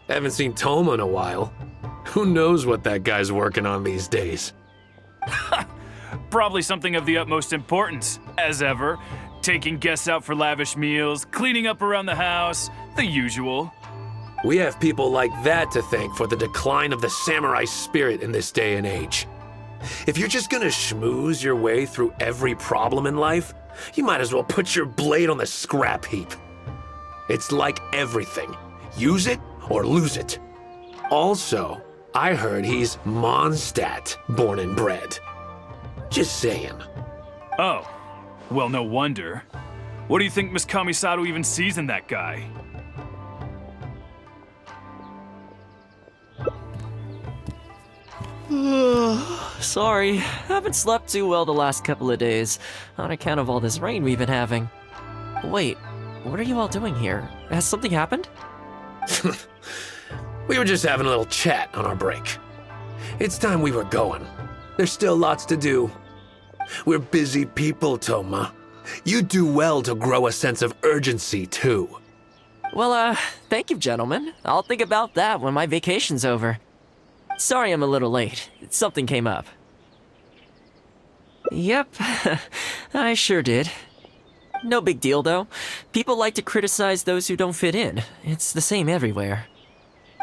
Haven't seen Thoma in a while. Who knows what that guy's working on these days? Probably something of the utmost importance, as ever. Taking guests out for lavish meals, cleaning up around the house, the usual. We have people like that to thank for the decline of the samurai spirit in this day and age. If you're just gonna schmooze your way through every problem in life, you might as well put your blade on the scrap heap. It's like everything. Use it or lose it. Also, I heard he's Mondstadt born and bred. Just saying. Oh, well, no wonder. What do you think Miss Kamisato even sees in that guy? Sorry, haven't slept too well the last couple of days, on account of all this rain we've been having. Wait, what are you all doing here? Has something happened? We were just having a little chat on our break. It's time we were going. There's still lots to do. We're busy people, Thoma. You do well to grow a sense of urgency, too. Well, thank you, gentlemen. I'll think about that when my vacation's over. Sorry I'm a little late. Something came up. Yep, I sure did. No big deal, though. People like to criticize those who don't fit in. It's the same everywhere.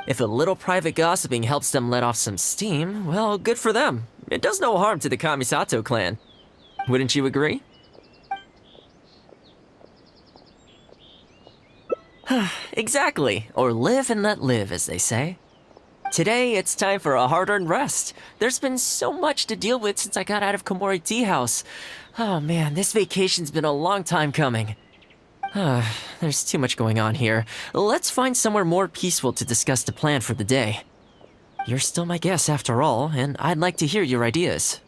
If a little private gossiping helps them let off some steam, well, good for them. It does no harm to the Kamisato clan. Wouldn't you agree? Exactly. Or live and let live, as they say. Today, it's time for a hard-earned rest. There's been so much to deal with since I got out of Komori Tea House. Oh man, this vacation's been a long time coming. There's too much going on here. Let's find somewhere more peaceful to discuss the plan for the day. You're still my guest after all, and I'd like to hear your ideas.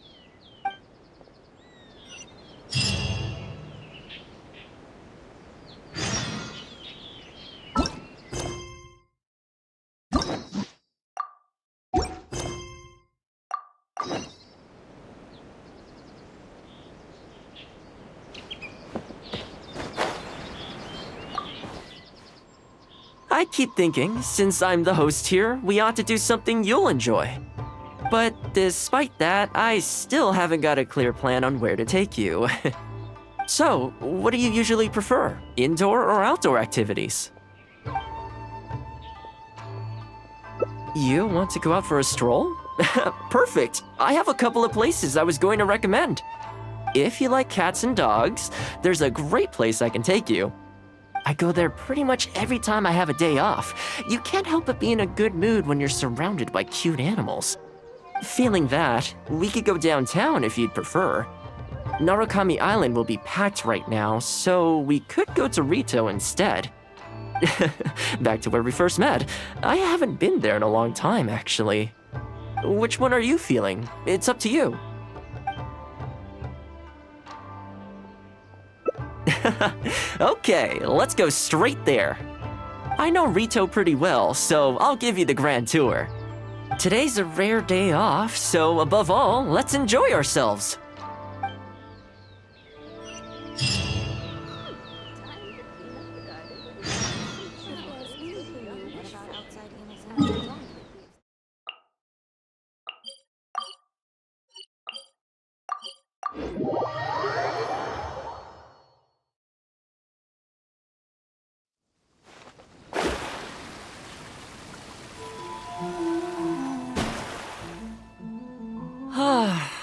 I keep thinking, since I'm the host here, we ought to do something you'll enjoy. But despite that, I still haven't got a clear plan on where to take you. So, what do you usually prefer? Indoor or outdoor activities? You want to go out for a stroll? Perfect! I have a couple of places I was going to recommend. If you like cats and dogs, there's a great place I can take you. I go there pretty much every time I have a day off. You can't help but be in a good mood when you're surrounded by cute animals. Feeling that, we could go downtown if you'd prefer. Narukami Island will be packed right now, so we could go to Rito instead. Back to where we first met. I haven't been there in a long time, actually. Which one are you feeling? It's up to you. Okay, let's go straight there. I know Rito pretty well, so I'll give you the grand tour. Today's a rare day off, so above all, let's enjoy ourselves.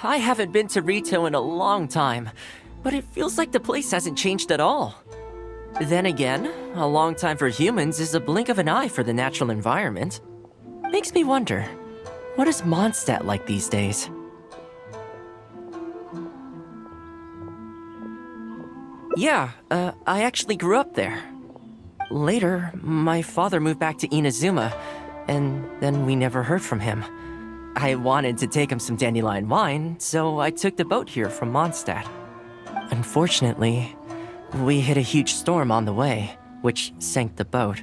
I haven't been to Rito in a long time, but it feels like the place hasn't changed at all. Then again, a long time for humans is a blink of an eye for the natural environment. Makes me wonder, what is Mondstadt like these days? Yeah, I actually grew up there. Later, my father moved back to Inazuma, and then we never heard from him. I wanted to take him some dandelion wine, so I took the boat here from Mondstadt. Unfortunately, we hit a huge storm on the way, which sank the boat.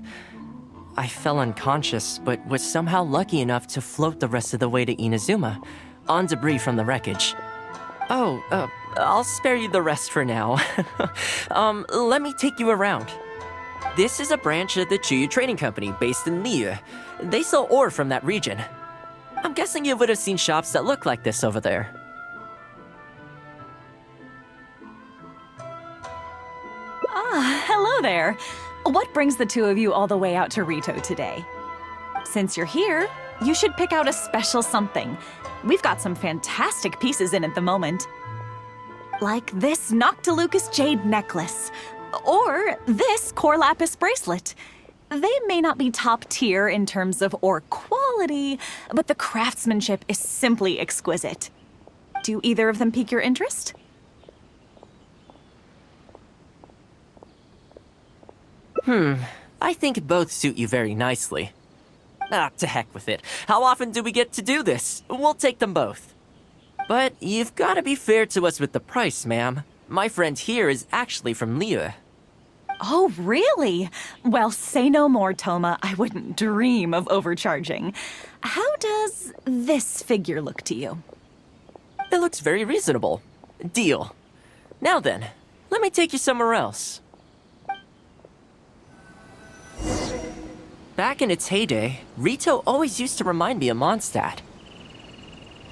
I fell unconscious, but was somehow lucky enough to float the rest of the way to Inazuma, on debris from the wreckage. Oh, I'll spare you the rest for now. Let me take you around. This is a branch of the Chuyu Trading Company based in Liu. They sell ore from that region. I'm guessing you would have seen shops that look like this over there. Ah, hello there. What brings the two of you all the way out to Rito today? Since you're here, you should pick out a special something. We've got some fantastic pieces in at the moment. Like this Noctilucus jade necklace, or this Core Lapis bracelet. They may not be top tier in terms of ore quality, but the craftsmanship is simply exquisite. Do either of them pique your interest? I think both suit you very nicely. Ah, to heck with it. How often do we get to do this? We'll take them both. But you've got to be fair to us with the price, ma'am. My friend here is actually from Liu. Oh, really? Well, say no more, Thoma. I wouldn't dream of overcharging. How does this figure look to you? It looks very reasonable. Deal. Now then, let me take you somewhere else. Back in its heyday, Rito always used to remind me of Mondstadt.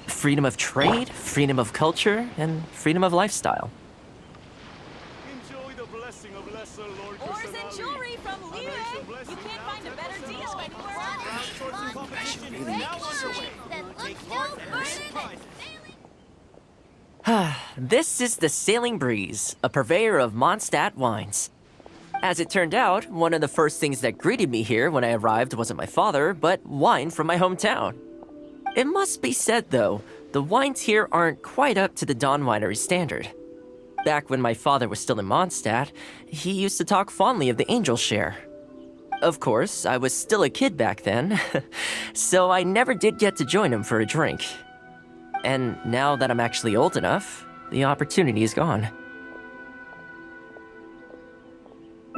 Freedom of trade, freedom of culture, and freedom of lifestyle. Enjoy the blessing of lesser Lord Ores and jewelry from Liu. You can't find a better deal anywhere. This is the Sailing Breeze, a purveyor of Mondstadt wines. As it turned out, one of the first things that greeted me here when I arrived wasn't my father, but wine from my hometown. It must be said, though, the wines here aren't quite up to the Dawn Winery standard. Back when my father was still in Mondstadt, he used to talk fondly of the Angel Share. Of course, I was still a kid back then, so I never did get to join him for a drink. And now that I'm actually old enough, the opportunity is gone.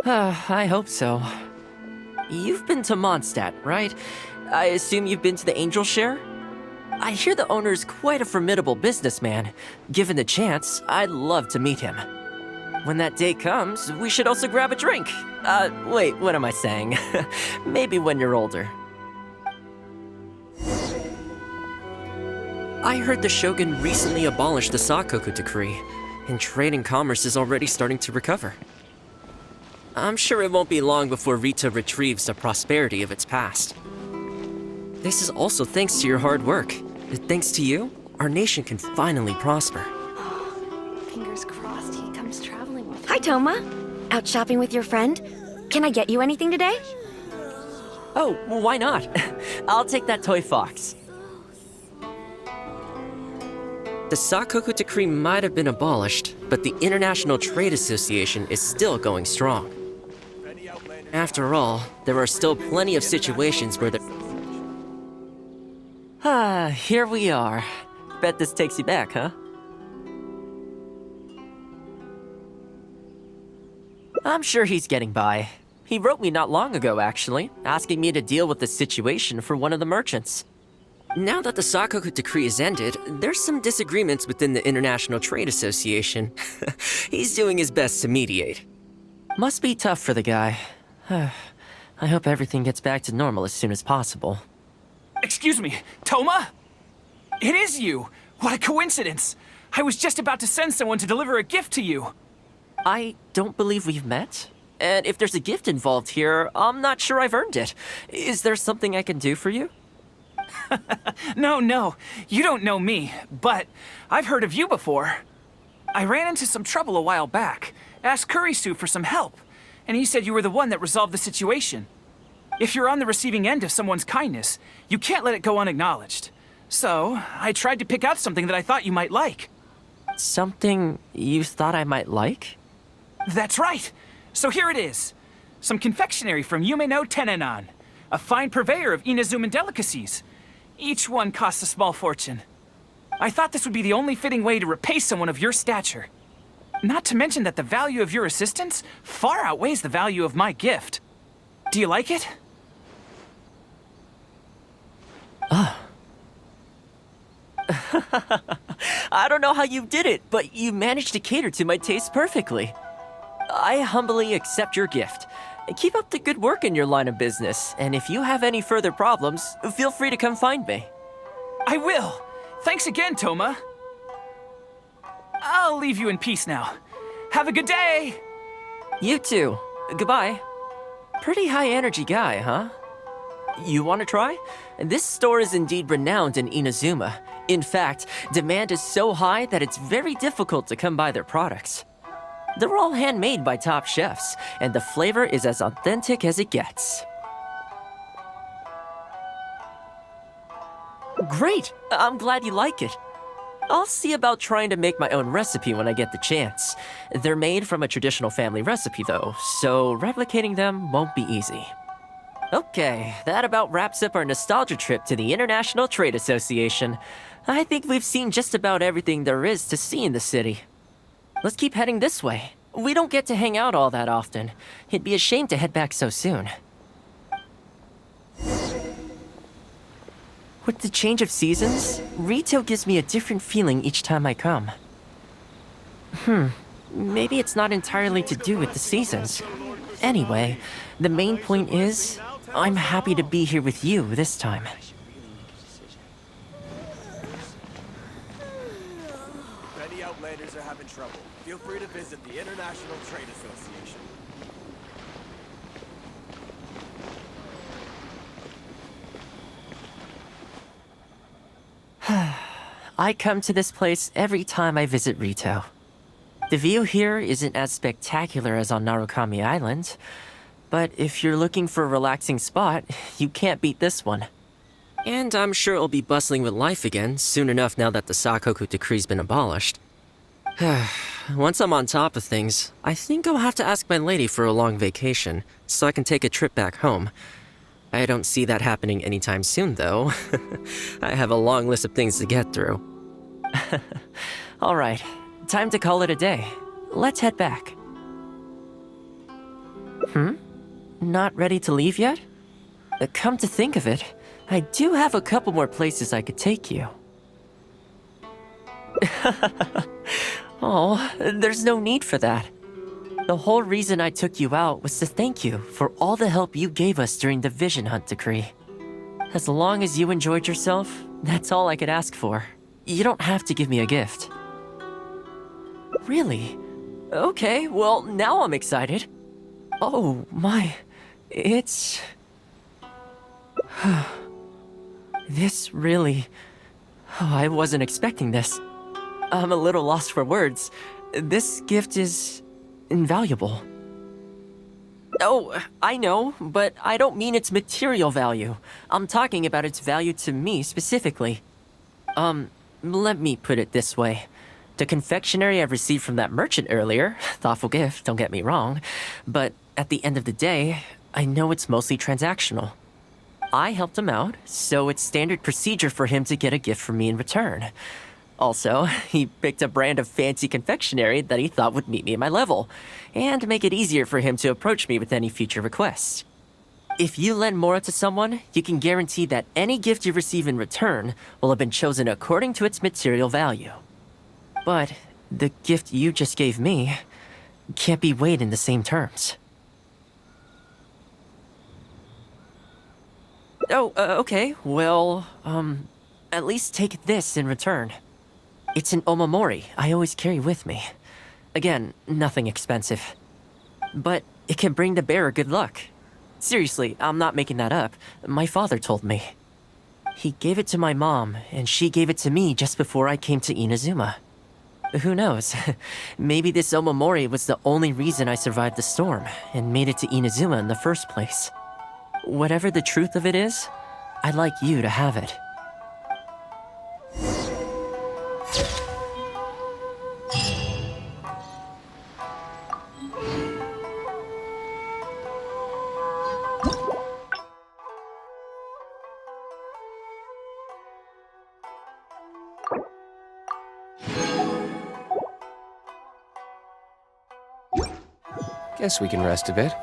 I hope so. You've been to Mondstadt, right? I assume you've been to the Angel Share? I hear the owner's quite a formidable businessman. Given the chance, I'd love to meet him. When that day comes, we should also grab a drink. Wait, what am I saying? Maybe when you're older. I heard the Shogun recently abolished the Sakoku decree, and trade and commerce is already starting to recover. I'm sure it won't be long before Rito retrieves the prosperity of its past. This is also thanks to your hard work. Thanks to you, our nation can finally prosper. Fingers crossed he comes traveling with Hi, Thoma. Out shopping with your friend? Can I get you anything today? Oh, well, why not? I'll take that toy fox. The Sakoku decree might have been abolished, but the International Trade Association is still going strong. After all, there are still plenty of situations where the... here we are. Bet this takes you back, huh? I'm sure he's getting by. He wrote me not long ago, actually, asking me to deal with the situation for one of the merchants. Now that the Sakoku decree is ended, there's some disagreements within the International Trade Association. He's doing his best to mediate. Must be tough for the guy. I hope everything gets back to normal as soon as possible. Excuse me, Thoma? It is you! What a coincidence! I was just about to send someone to deliver a gift to you. I don't believe we've met. And if there's a gift involved here, I'm not sure I've earned it. Is there something I can do for you? No, you don't know me, but I've heard of you before. I ran into some trouble a while back, asked Kurisu for some help, and he said you were the one that resolved the situation. If you're on the receiving end of someone's kindness, you can't let it go unacknowledged. So, I tried to pick out something that I thought you might like. Something you thought I might like? That's right. So here it is. Some confectionery from Yume no Tenenan, a fine purveyor of Inazuman delicacies. Each one costs a small fortune. I thought this would be the only fitting way to repay someone of your stature. Not to mention that the value of your assistance far outweighs the value of my gift. Do you like it? I don't know how you did it, but you managed to cater to my taste perfectly. I humbly accept your gift. Keep up the good work in your line of business, and if you have any further problems, feel free to come find me. I will. Thanks again, Thoma. I'll leave you in peace now. Have a good day! You too. Goodbye. Pretty high energy guy, huh? You want to try? This store is indeed renowned in Inazuma. In fact, demand is so high that it's very difficult to come by their products. They're all handmade by top chefs, and the flavor is as authentic as it gets. Great! I'm glad you like it. I'll see about trying to make my own recipe when I get the chance. They're made from a traditional family recipe though, so replicating them won't be easy. Okay, that about wraps up our nostalgia trip to the International Trade Association. I think we've seen just about everything there is to see in the city. Let's keep heading this way. We don't get to hang out all that often. It'd be a shame to head back so soon. With the change of seasons, retail gives me a different feeling each time I come. Maybe it's not entirely to do with the seasons. Anyway, the main point is, I'm happy to be here with you this time. If any Outlanders are having trouble, feel free to visit the International Trade Association. I come to this place every time I visit Rito. The view here isn't as spectacular as on Narukami Island, but if you're looking for a relaxing spot, you can't beat this one. And I'm sure it'll be bustling with life again soon enough now that the Sakoku decree's been abolished. Once I'm on top of things, I think I'll have to ask my lady for a long vacation so I can take a trip back home. I don't see that happening anytime soon, though. I have a long list of things to get through. Alright, time to call it a day. Let's head back. Not ready to leave yet? Come to think of it, I do have a couple more places I could take you. Oh, there's no need for that. The whole reason I took you out was to thank you for all the help you gave us during the Vision Hunt decree. As long as you enjoyed yourself, that's all I could ask for. You don't have to give me a gift. Really? Okay, well, now I'm excited. Oh, my... It's... This really... Oh, I wasn't expecting this. I'm a little lost for words. This gift is... invaluable. Oh, I know, but I don't mean its material value. I'm talking about its value to me specifically. Let me put it this way. The confectionery I received from that merchant earlier, thoughtful gift, don't get me wrong, but at the end of the day, I know it's mostly transactional. I helped him out, so it's standard procedure for him to get a gift from me in return. Also, he picked a brand of fancy confectionery that he thought would meet me at my level, and make it easier for him to approach me with any future requests. If you lend Mora to someone, you can guarantee that any gift you receive in return will have been chosen according to its material value. But the gift you just gave me can't be weighed in the same terms. Oh, okay, well, at least take this in return. It's an omamori I always carry with me. Again, nothing expensive. But it can bring the bearer good luck. Seriously, I'm not making that up. My father told me. He gave it to my mom, and she gave it to me just before I came to Inazuma. Who knows? Maybe this omamori was the only reason I survived the storm and made it to Inazuma in the first place. Whatever the truth of it is, I'd like you to have it. Guess we can rest a bit.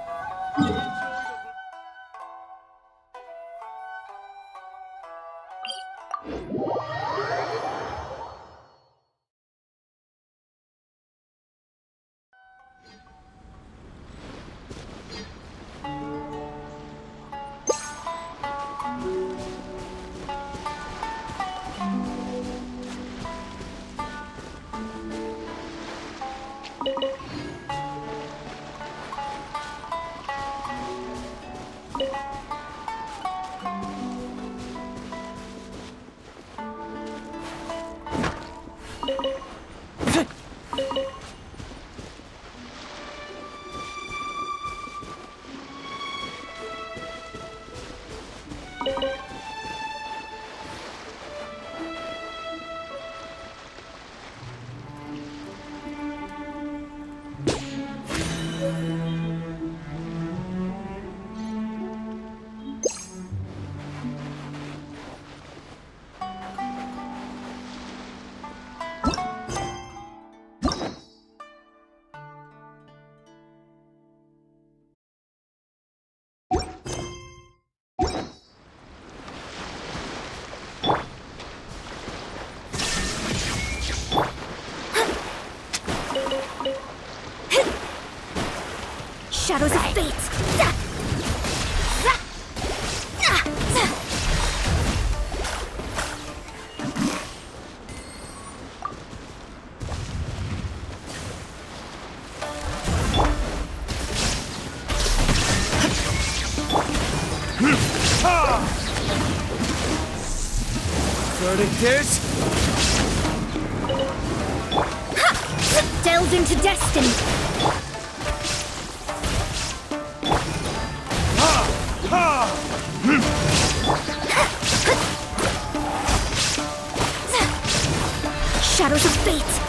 Shadows of fate! Verdict is... Delved into destiny! Shadows of fate!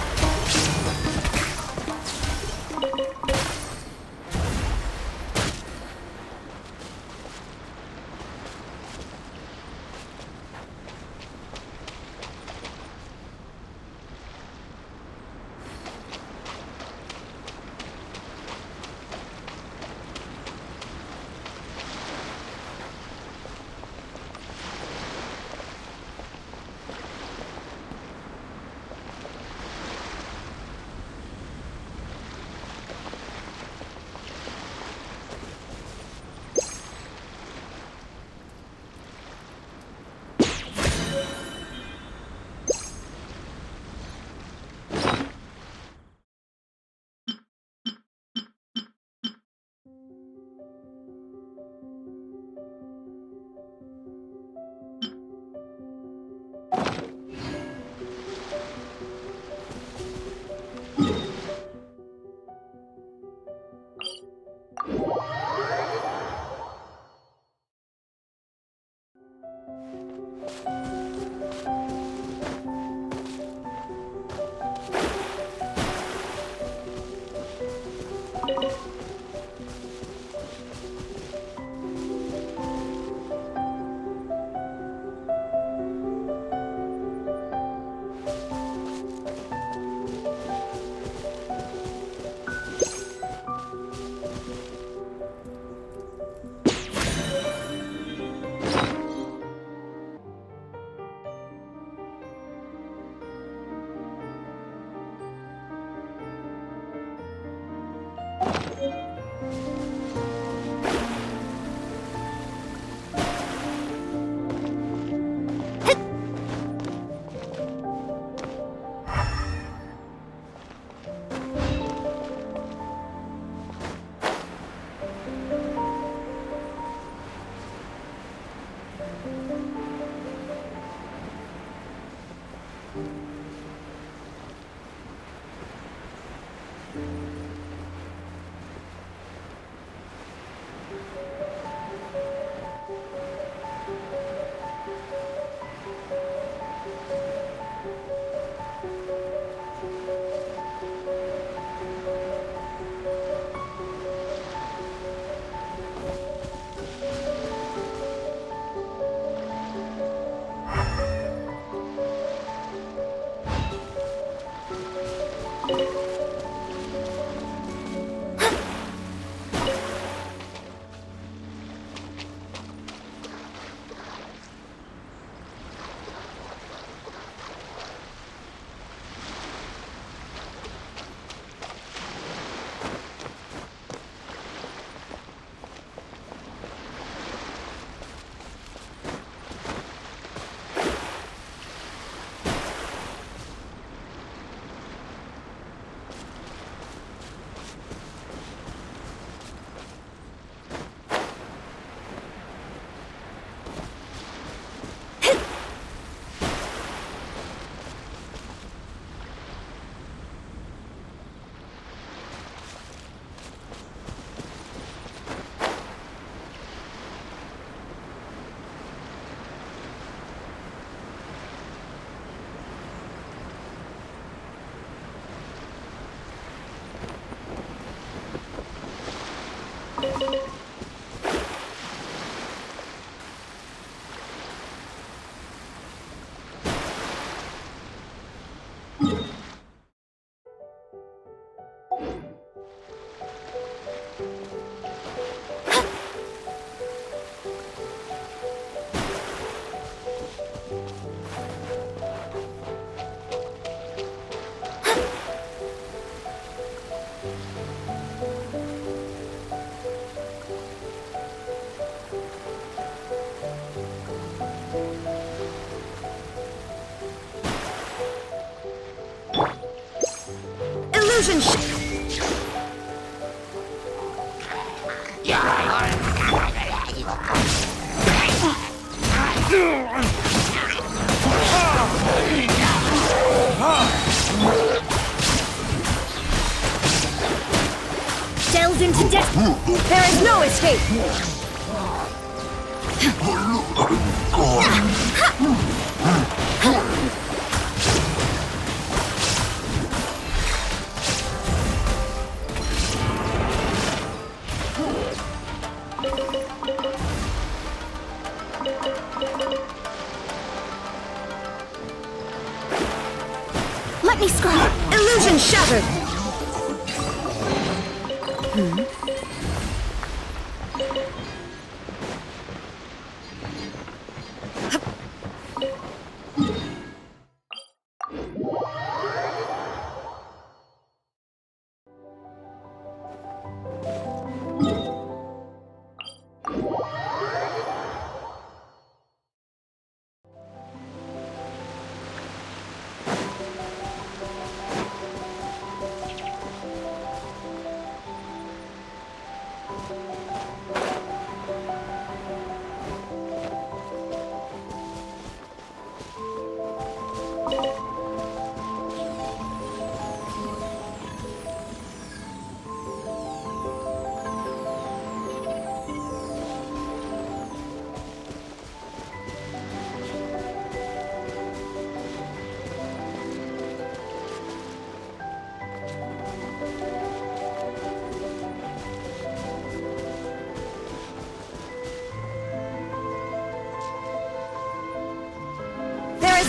Illusion delves into death. There is no escape. Let me scrap. Illusion shattered.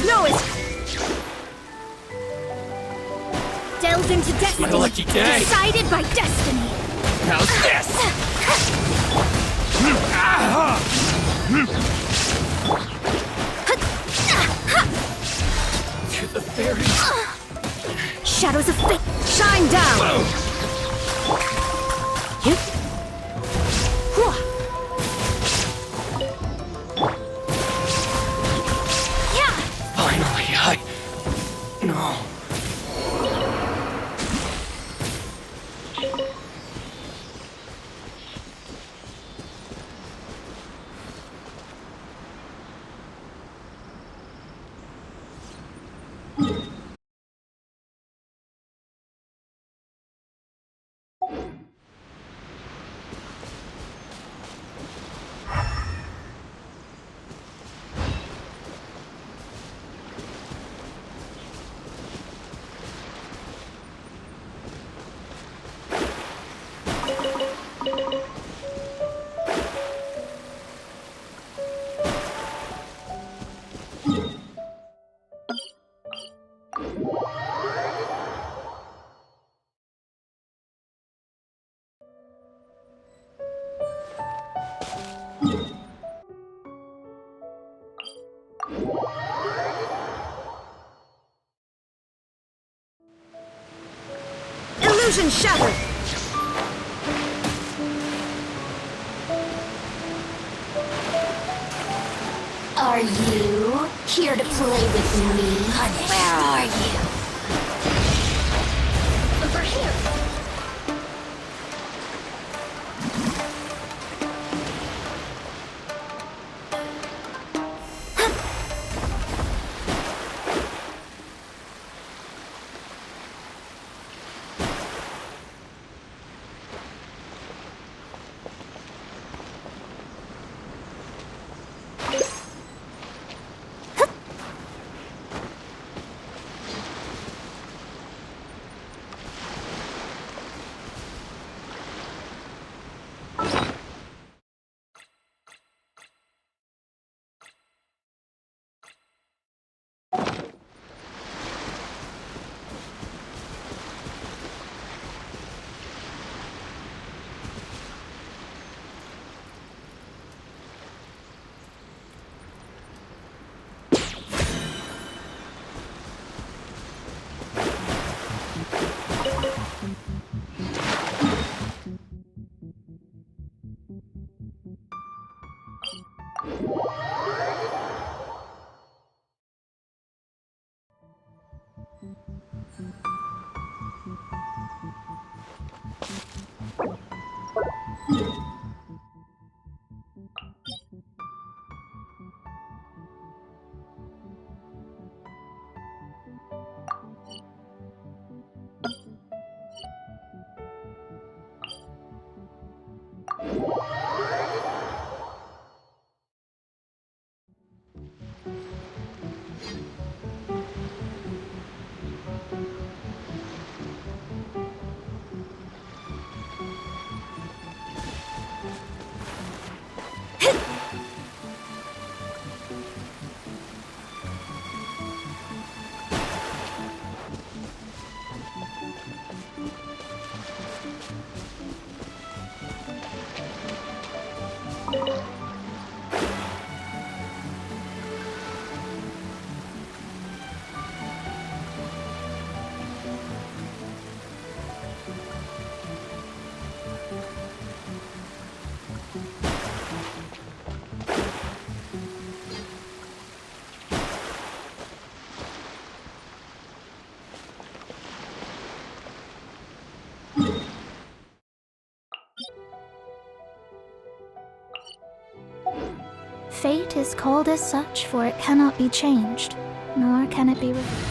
No escape. Delved into destiny. My lucky day. Decided by destiny. How's this? To the fairies. Shadows of fate. Shine down. Finally, No. Illusion shattered. Are you here to play with me? Where are you? Over here. Fate is called as such, for it cannot be changed, nor can it be reversed.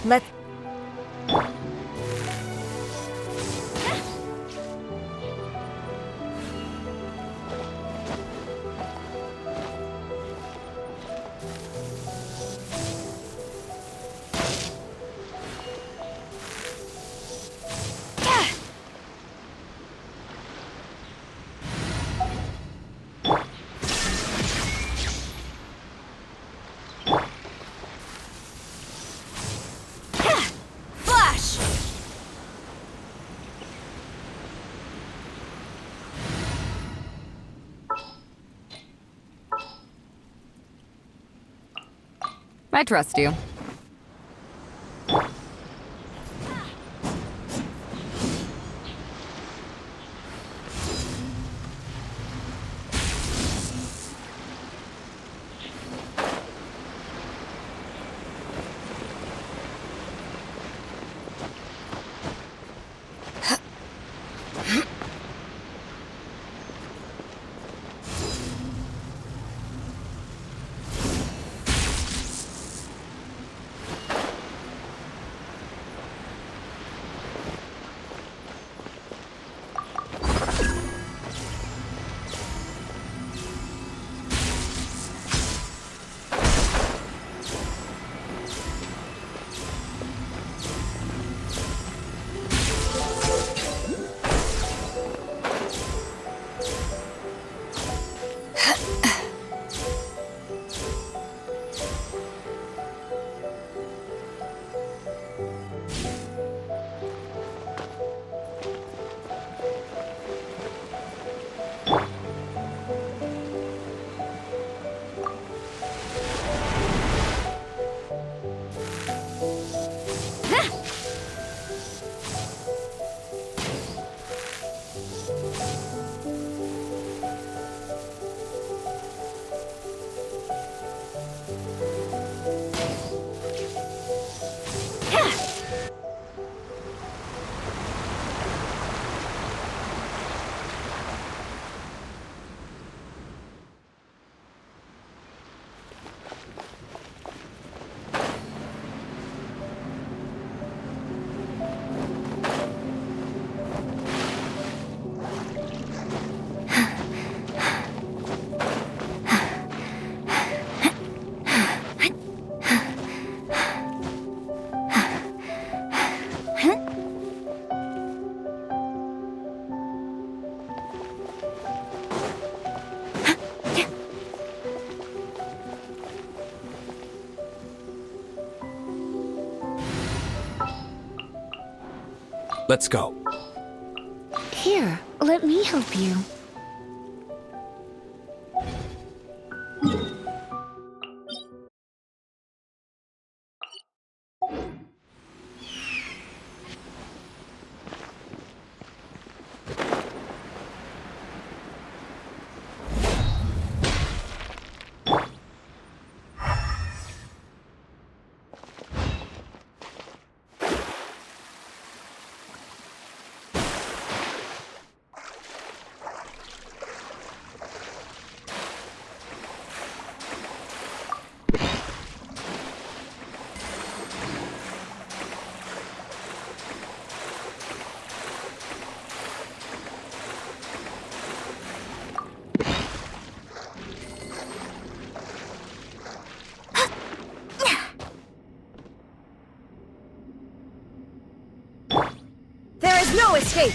Let's... Flash! I trust you. Let's go. Here, let me help you. There is no escape!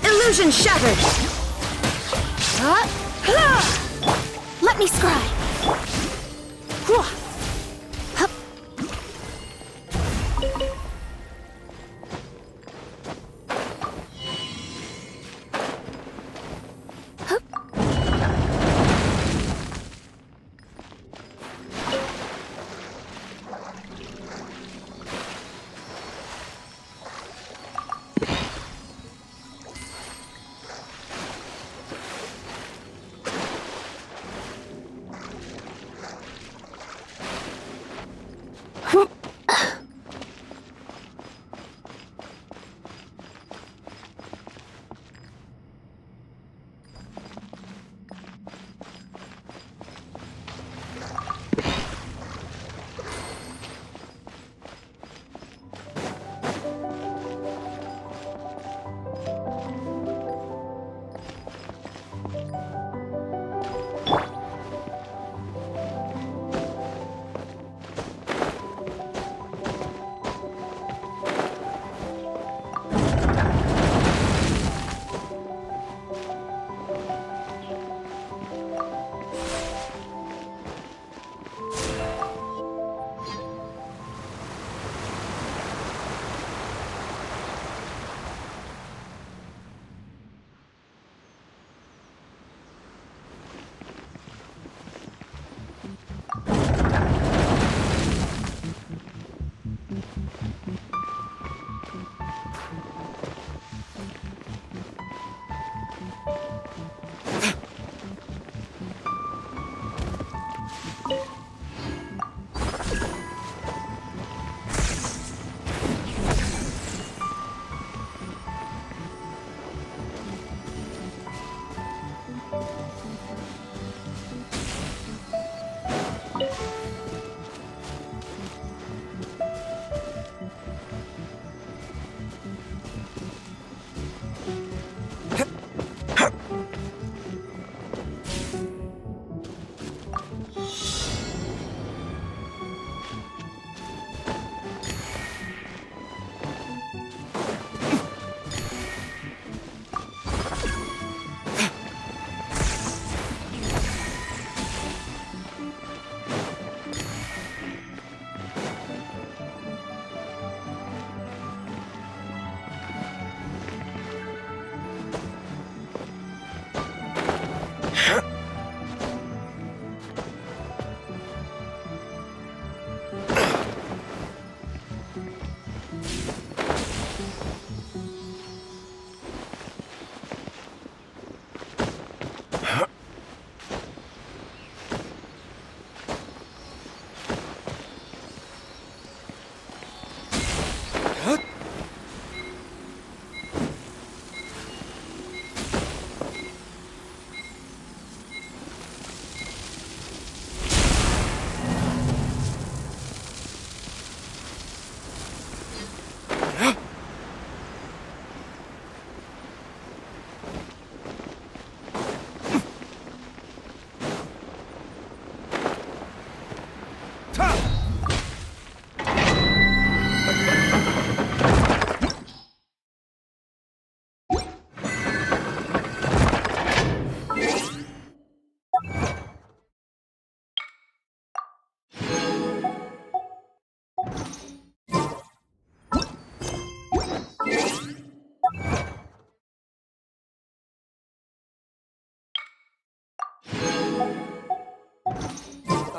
Illusion shattered! Let me scry.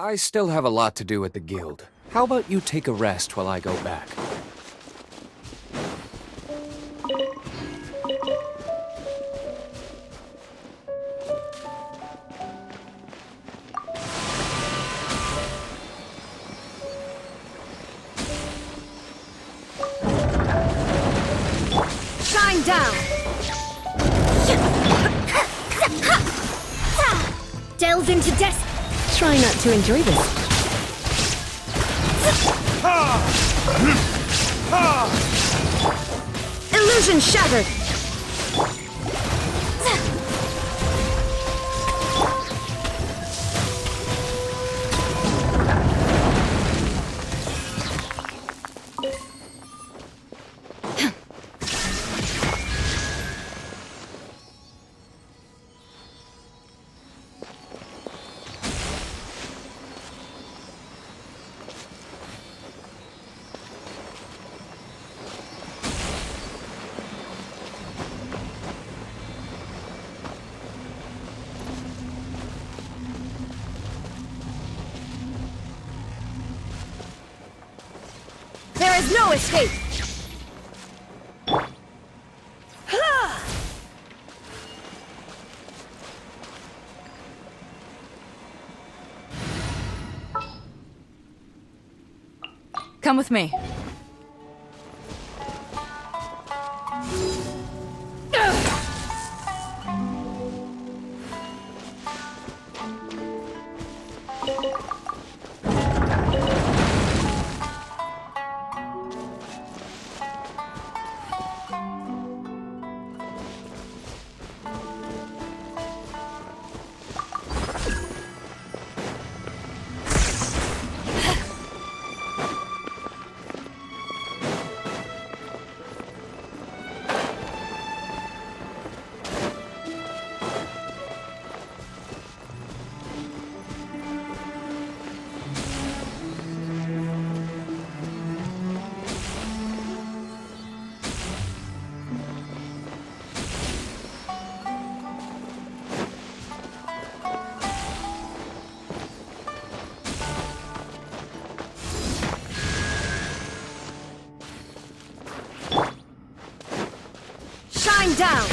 I still have a lot to do at the guild. How about you take a rest while I go back? Shine down! Delve into death. Try not to enjoy this. Illusion shattered! is no escape! Come with me. Shine down!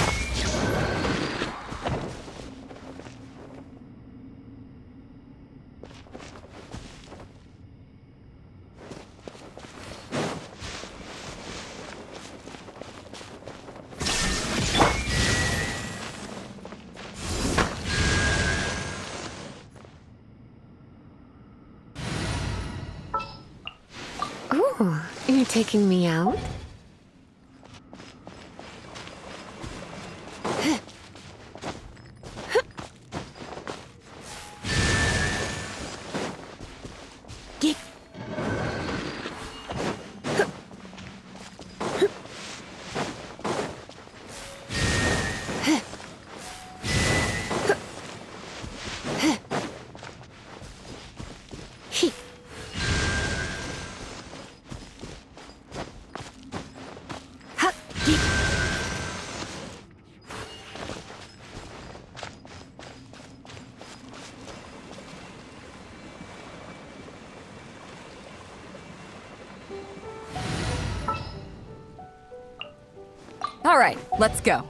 Ooh, you're taking me out? All right, let's go.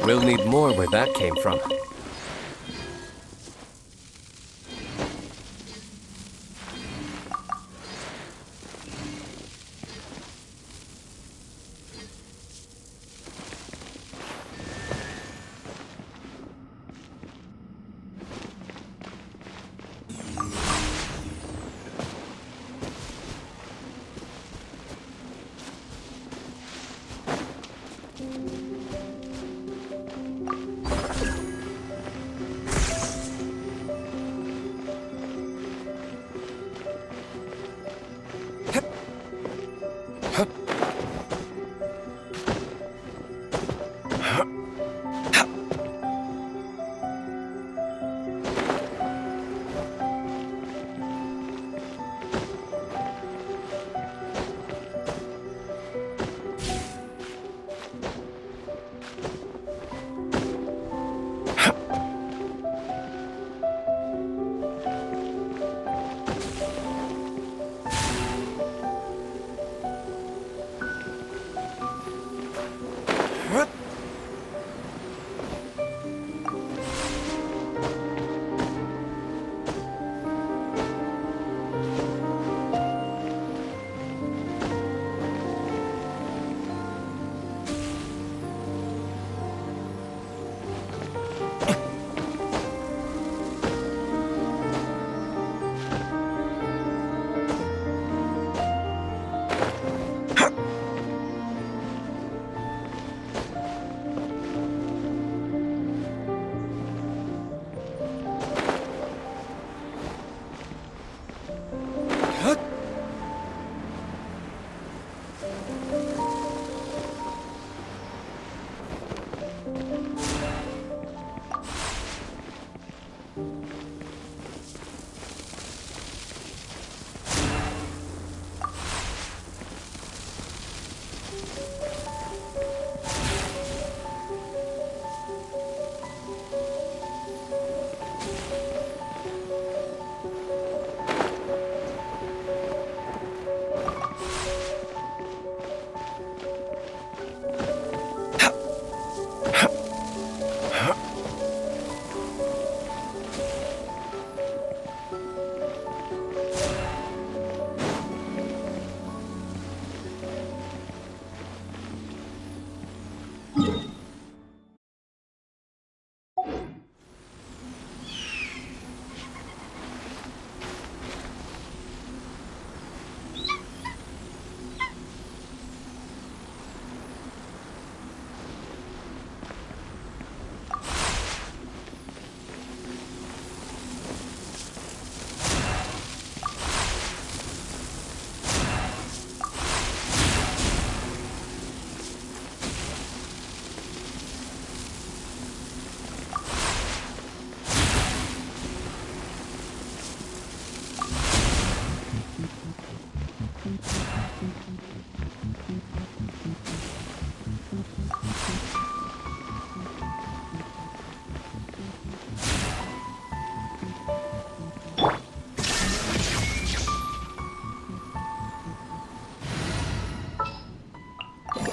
We'll need more where that came from.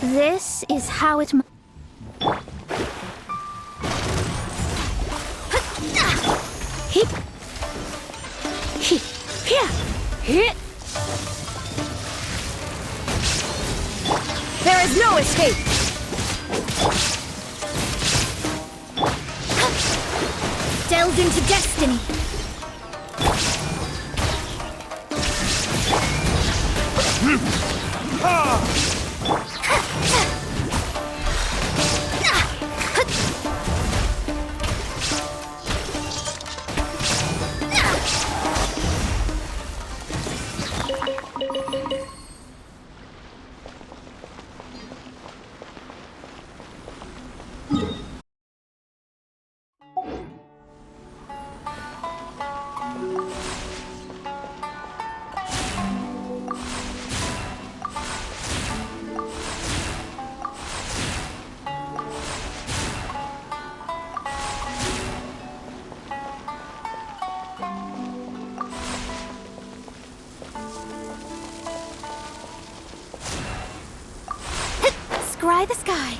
This is how it. There is no escape! Delve into destiny! Scry the sky.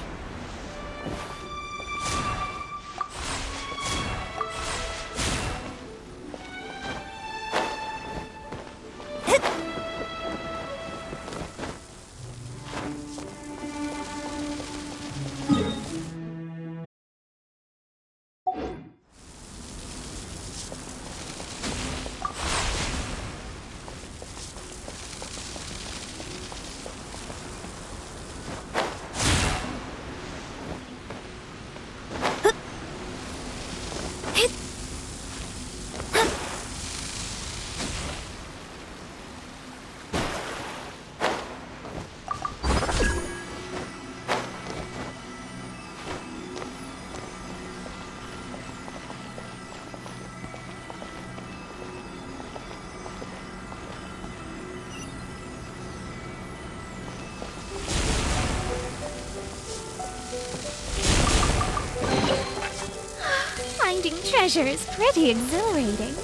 collecting treasure is pretty exhilarating.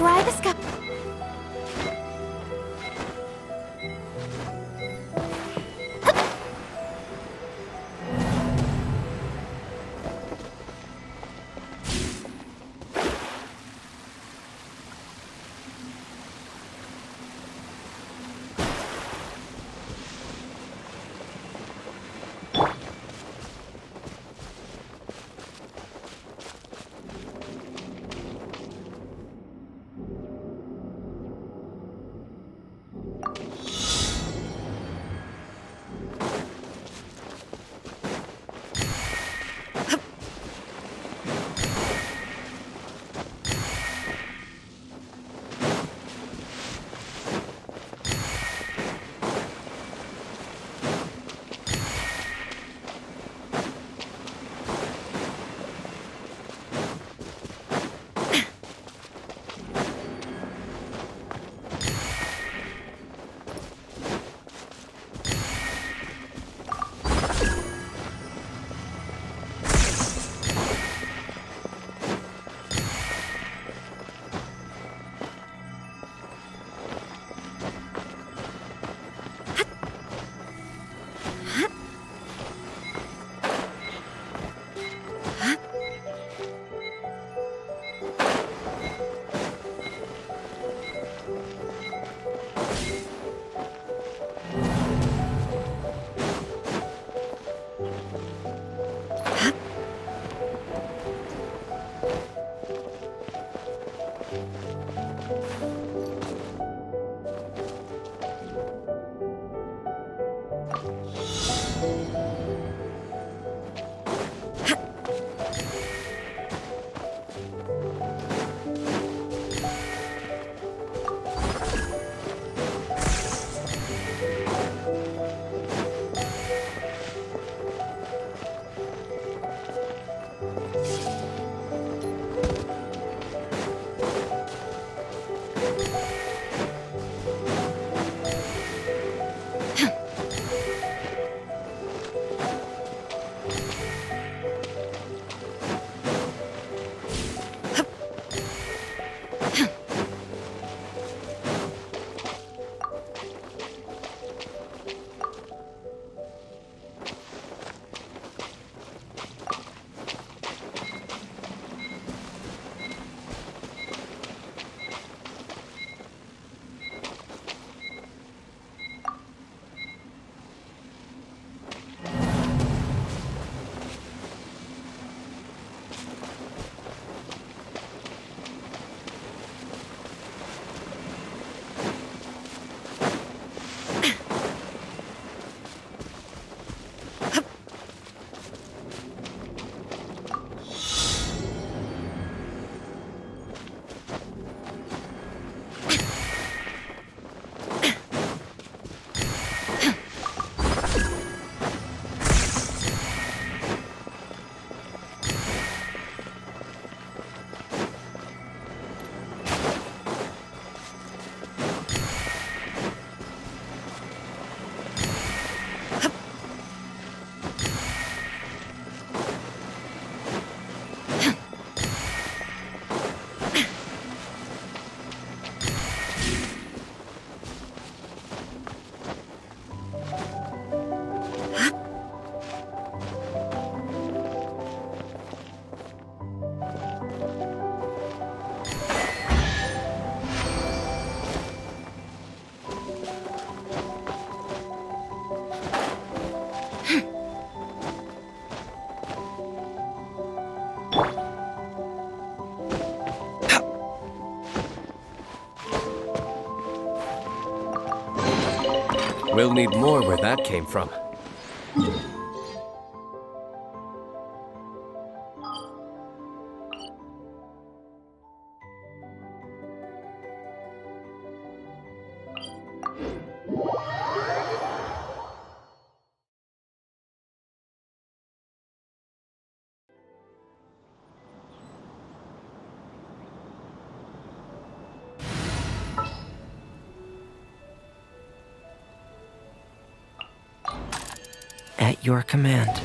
Scribesca. We'll need more where that came from. At your command.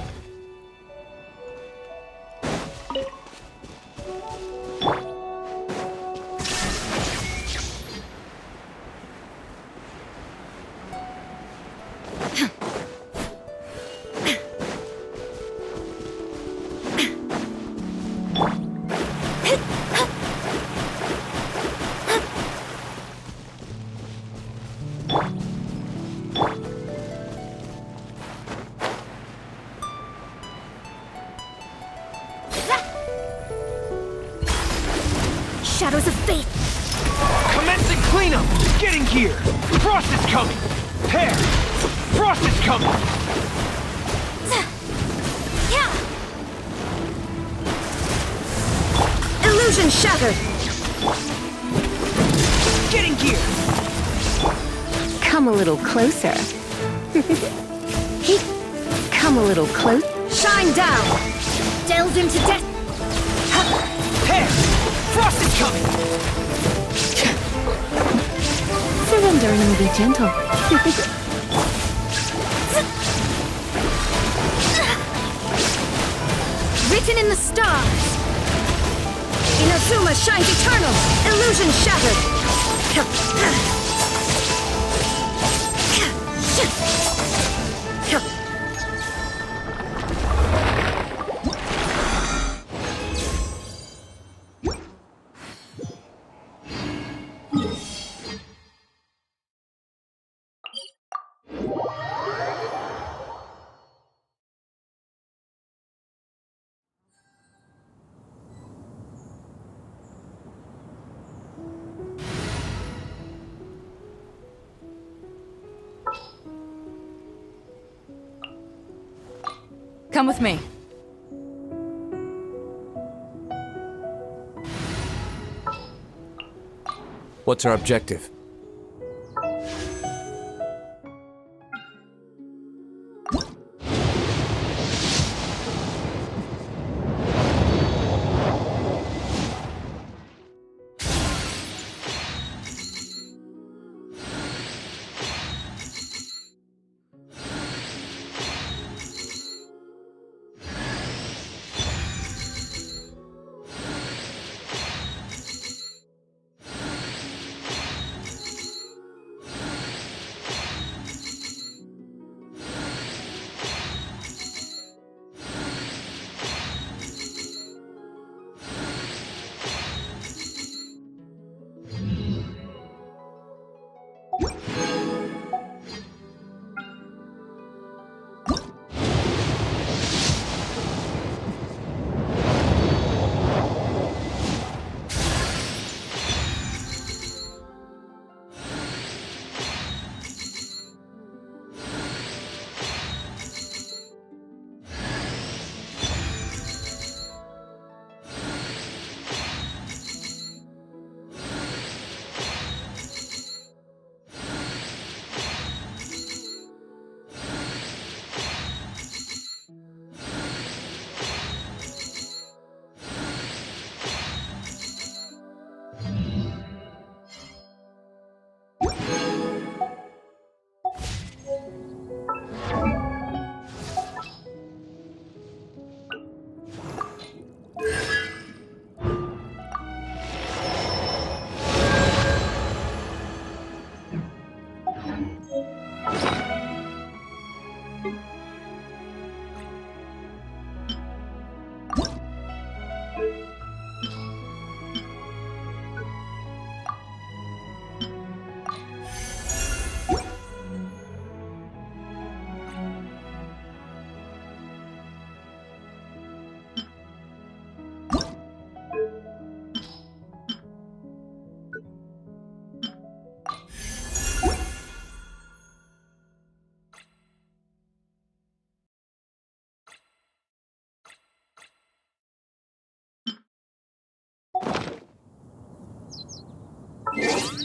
Shadows of fate! Commencing cleanup! Getting here! Frost is coming! Hair! Frost is coming! Yeah! Illusion shattered! Getting gear! Come a little closer. Come a little close. Shine down! Delve into death! Hair! Frost is coming! Surrender and be gentle. Written in the stars! Inazuma shines eternal! Illusion shattered! Come with me. What's our objective? you.